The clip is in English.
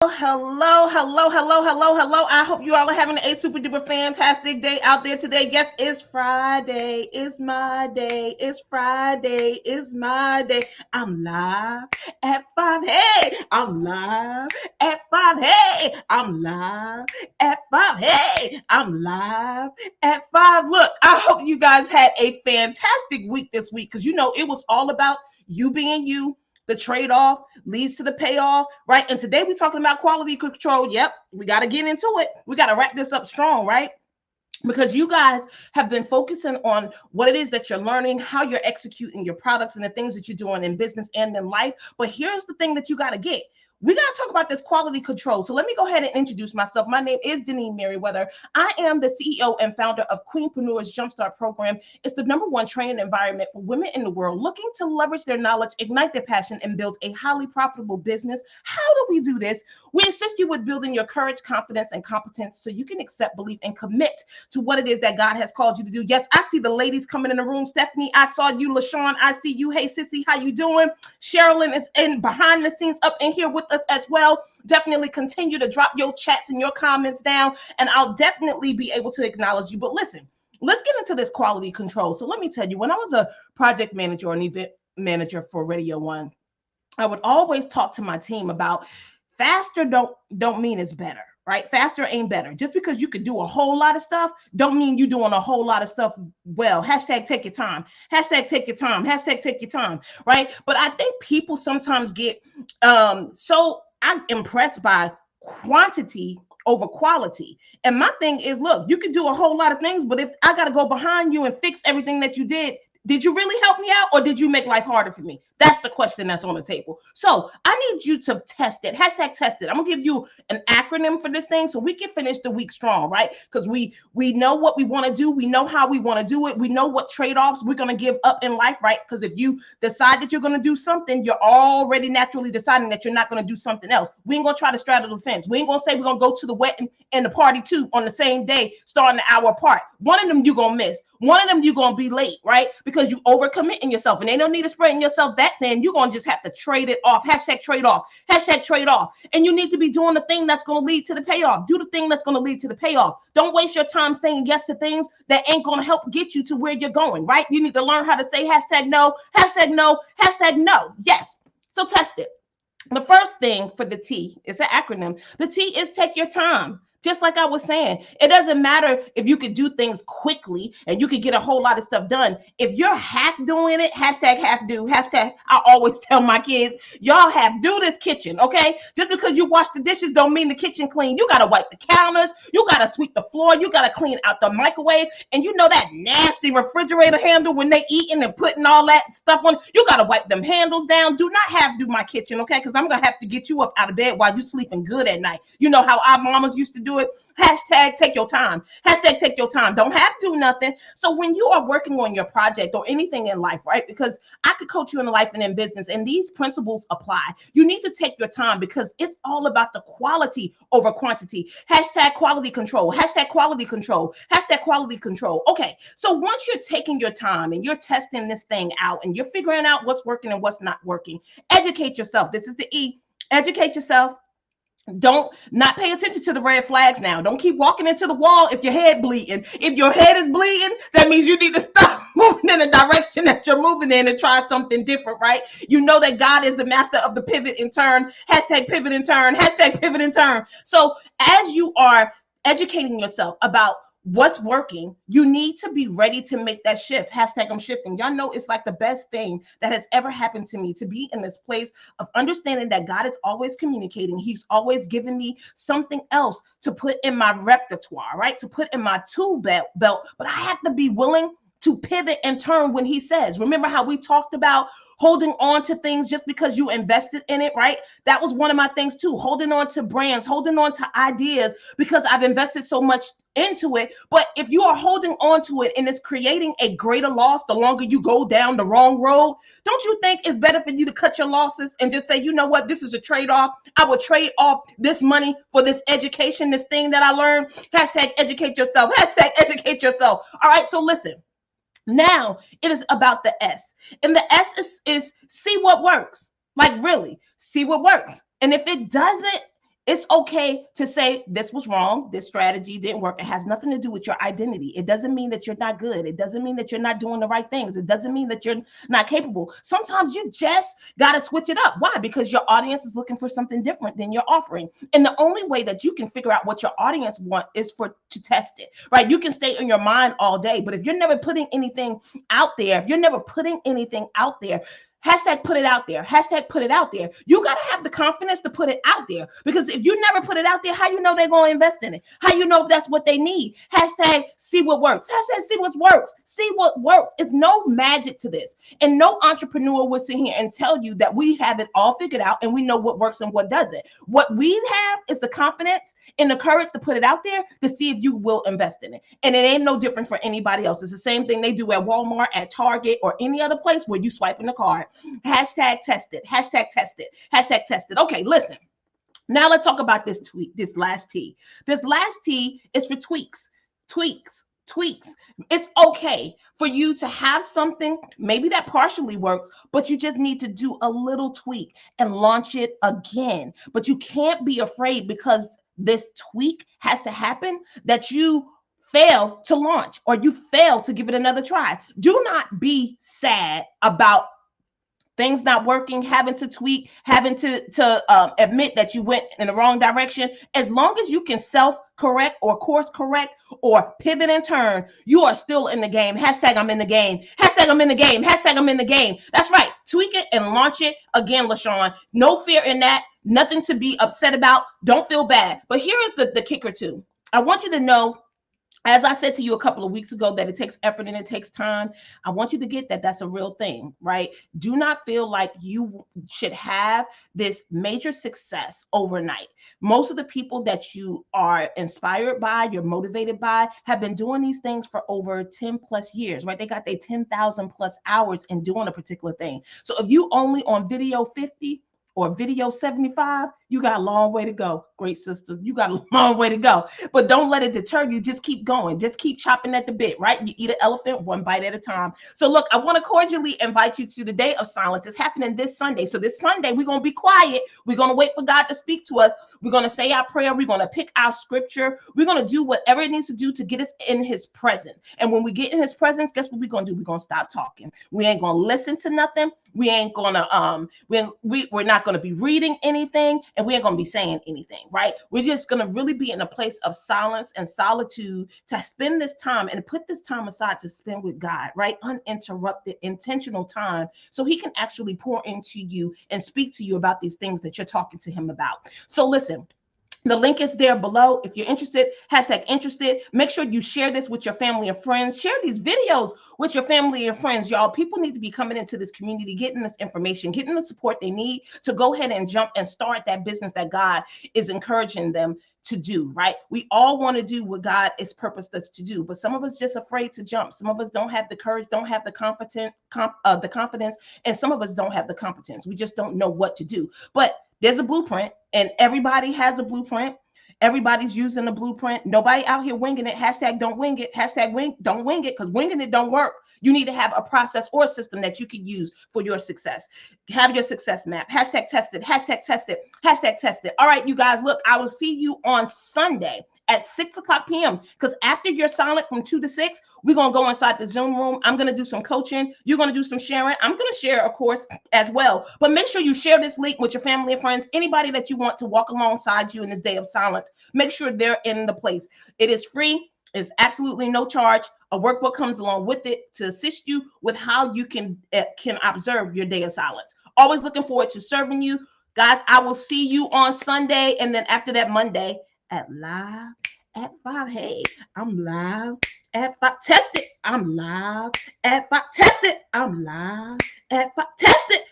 Hello. I hope you all are having a super duper fantastic day out there today. Yes, it's Friday. It's my day. It's Friday. It's my day. I'm live at 5. Hey, I'm live at 5. Hey, I'm live at 5. Hey, I'm live at 5. Look, I hope you guys had a fantastic week this week because it was all about you being you. The trade off leads to the payoff, right? And today we're talking about quality control. Yep, we got to get into it. We got to wrap this up strong, right? Because you guys have been focusing on what it is that you're learning, how you're executing your products, and the things that you're doing in business and in life. But here's the thing that you got to get. We got to talk about this quality control. So let me go ahead and introduce myself. My name is Denise Merriweather. I am the CEO and founder of Queenpreneurs Jumpstart Program. It's the #1 training environment for women in the world looking to leverage their knowledge, ignite their passion, and build a highly profitable business. How do we do this? We assist you with building your courage, confidence, and competence so you can accept, believe, and commit to what it is that God has called you to do. Yes, I see the ladies coming in the room. Stephanie, I saw you. LaShawn, I see you. Hey, Sissy, how you doing? Sherilyn is in behind the scenes up in here with us as well. Definitely continue to drop your chats and your comments down, and I'll definitely be able to acknowledge you. But listen, let's get into this quality control. So let me tell you, when I was a project manager or an event manager for Radio One, I would always talk to my team about faster don't mean it's better, right? Faster ain't better. Just because you could do a whole lot of stuff don't mean you're doing a whole lot of stuff well. Hashtag take your time. Hashtag take your time. Hashtag take your time, right? But I think people sometimes get so I'm impressed by quantity over quality. And my thing is, look, you can do a whole lot of things, but if I got to go behind you and fix everything that you did you really help me out or did you make life harder for me? That's the question that's on the table. So I need you to test it. Hashtag test it. I'm gonna give you an acronym for this thing so we can finish the week strong, right? Because we know what we want to do. We know how we want to do it. We know what trade-offs we're gonna give up in life, right? Because if you decide that you're gonna do something, you're already naturally deciding that you're not gonna do something else. We ain't gonna try to straddle the fence. We ain't gonna say we're gonna go to the wedding and the party too on the same day, starting an hour apart. One of them you're gonna miss. One of them you're gonna be late, right? Because you overcommitting yourself, and they don't need to spreading yourself that thin. You're gonna just have to trade it off. Hashtag trade off. Hashtag trade off. And you need to be doing the thing that's gonna lead to the payoff. Do the thing that's gonna lead to the payoff. Don't waste your time saying yes to things that ain't gonna help get you to where you're going, right? You need to learn how to say hashtag no, hashtag no, hashtag no. Yes. So test it. The first thing for the T, it's an acronym. The T is take your time. Just like I was saying, it doesn't matter if you could do things quickly and you could get a whole lot of stuff done. If you're half doing it, hashtag half do, hashtag I always tell my kids, y'all half do this kitchen, okay? Just because you wash the dishes don't mean the kitchen clean. You got to wipe the counters. You got to sweep the floor. You got to clean out the microwave. And you know that nasty refrigerator handle when they eating and putting all that stuff on, you got to wipe them handles down. Do not half do my kitchen, okay? Because I'm going to have to get you up out of bed while you sleeping good at night. You know how our mamas used to do it. Hashtag take your time. Hashtag take your time. Don't have to do nothing. So when you are working on your project or anything in life, right? Because I could coach you in life and in business, and these principles apply. You need to take your time because it's all about the quality over quantity. Hashtag quality control. Hashtag quality control. Hashtag quality control. Okay. So once you're taking your time and you're testing this thing out and you're figuring out what's working and what's not working, educate yourself. This is the E. Educate yourself. Don't not pay attention to the red flags now. Don't keep walking into the wall if your head bleeding. If your head is bleeding, that means you need to stop moving in the direction that you're moving in and try something different, right? You know that God is the master of the pivot and turn. Hashtag pivot and turn. Hashtag pivot and turn. So as you are educating yourself about what's working, you need to be ready to make that shift. Hashtag I'm shifting. Y'all know it's like the best thing that has ever happened to me to be in this place of understanding that God is always communicating. He's always giving me something else to put in my repertoire, right? To put in my tool belt. But I have to be willing to pivot and turn when he says. Remember how we talked about holding on to things just because you invested in it, right? That was one of my things too. Holding on to brands, holding on to ideas because I've invested so much into it. But if you are holding on to it and it's creating a greater loss the longer you go down the wrong road, don't you think it's better for you to cut your losses and just say, you know what, this is a trade-off. I will trade off this money for this education, this thing that I learned. Hashtag educate yourself. Hashtag educate yourself. All right, so listen. Now it is about the S. And the S is see what works. Like really, see what works. And if it doesn't, It's okay to say this was wrong. This strategy didn't work. It has nothing to do with your identity. It doesn't mean that you're not good. It doesn't mean that you're not doing the right things. It doesn't mean that you're not capable. Sometimes you just got to switch it up. Why? Because your audience is looking for something different than you're offering. And the only way that you can figure out what your audience want is to test it, right? You can stay in your mind all day, but if you're never putting anything out there, if you're never putting anything out there, hashtag put it out there. Hashtag put it out there. You got to have the confidence to put it out there, because if you never put it out there, how you know they're going to invest in it? How you know if that's what they need? Hashtag see what works. Hashtag see what works. See what works. It's no magic to this. And no entrepreneur will sit here and tell you that we have it all figured out and we know what works and what doesn't. What we have is the confidence and the courage to put it out there to see if you will invest in it. And it ain't no different for anybody else. It's the same thing they do at Walmart, at Target, or any other place where you swipe in the card. Hashtag test it. Hashtag test it. Hashtag test it. Okay, listen. Now let's talk about this tweak, this last T. This last T is for tweaks. Tweaks. It's okay for you to have something maybe that partially works, but you just need to do a little tweak and launch it again. But you can't be afraid, because this tweak has to happen, that you fail to launch or you fail to give it another try. Do not be sad about things not working, having to tweak, having to admit that you went in the wrong direction. As long as you can self-correct or course correct or pivot and turn, you are still in the game. Hashtag I'm in the game. Hashtag I'm in the game. Hashtag I'm in the game. That's right. Tweak it and launch it again, LaShawn. No fear in that. Nothing to be upset about. Don't feel bad. But here is the kicker too. I want you to know, as I said to you a couple of weeks ago, that it takes effort and it takes time. I want you to get that that's a real thing, right? Do not feel like you should have this major success overnight. Most of the people that you are inspired by, you're motivated by, have been doing these things for over 10 plus years, right? They got their 10,000 plus hours in doing a particular thing. So if you only on video 50 or video 75, you got a long way to go, great sisters. You got a long way to go, but don't let it deter you. Just keep going. Just keep chopping at the bit, right? You eat an elephant one bite at a time. So look, I want to cordially invite you to the Day of Silence. It's happening this Sunday. So this Sunday, we're going to be quiet. We're going to wait for God to speak to us. We're going to say our prayer. We're going to pick our scripture. We're going to do whatever it needs to do to get us in his presence. And when we get in his presence, guess what we're going to do? We're going to stop talking. We ain't going to listen to nothing. We ain't going to, we're not going to be reading anything, and we ain't going to be saying anything, right? We're just going to really be in a place of silence and solitude to spend this time and put this time aside to spend with God, right? Uninterrupted, intentional time, so he can actually pour into you and speak to you about these things that you're talking to him about. So listen, the link is there below. If you're interested, hashtag interested. Make sure you share this with your family and friends. Share these videos with your family and friends, y'all. People need to be coming into this community, getting this information, getting the support they need to go ahead and jump and start that business that God is encouraging them to do, right? We all want to do what God is purposed us to do, but some of us just afraid to jump. Some of us don't have the courage, don't have the confidence, and some of us don't have the competence. We just don't know what to do. But there's a blueprint, and everybody has a blueprint. Everybody's using a blueprint. Nobody out here winging it. Hashtag don't wing it. Hashtag don't wing it, because winging it don't work. You need to have a process or a system that you can use for your success. Have your success map. Hashtag test it. Hashtag test it. Hashtag test it. All right, you guys, look, I will see you on Sunday at 6:00 p.m. because after you're silent from 2 to 6, we're going to go inside the Zoom room. I'm going to do some coaching. You're going to do some sharing. I'm going to share, of course, as well. But make sure you share this link with your family and friends. Anybody that you want to walk alongside you in this day of silence, make sure they're in the place. It is free. It's absolutely no charge. A workbook comes along with it to assist you with how you can observe your day of silence. Always looking forward to serving you. Guys, I will see you on Sunday. And then after that, Monday at live at 5. Hey, I'm live at 5. Test it. I'm live at 5. Test it. I'm live at 5. Test it.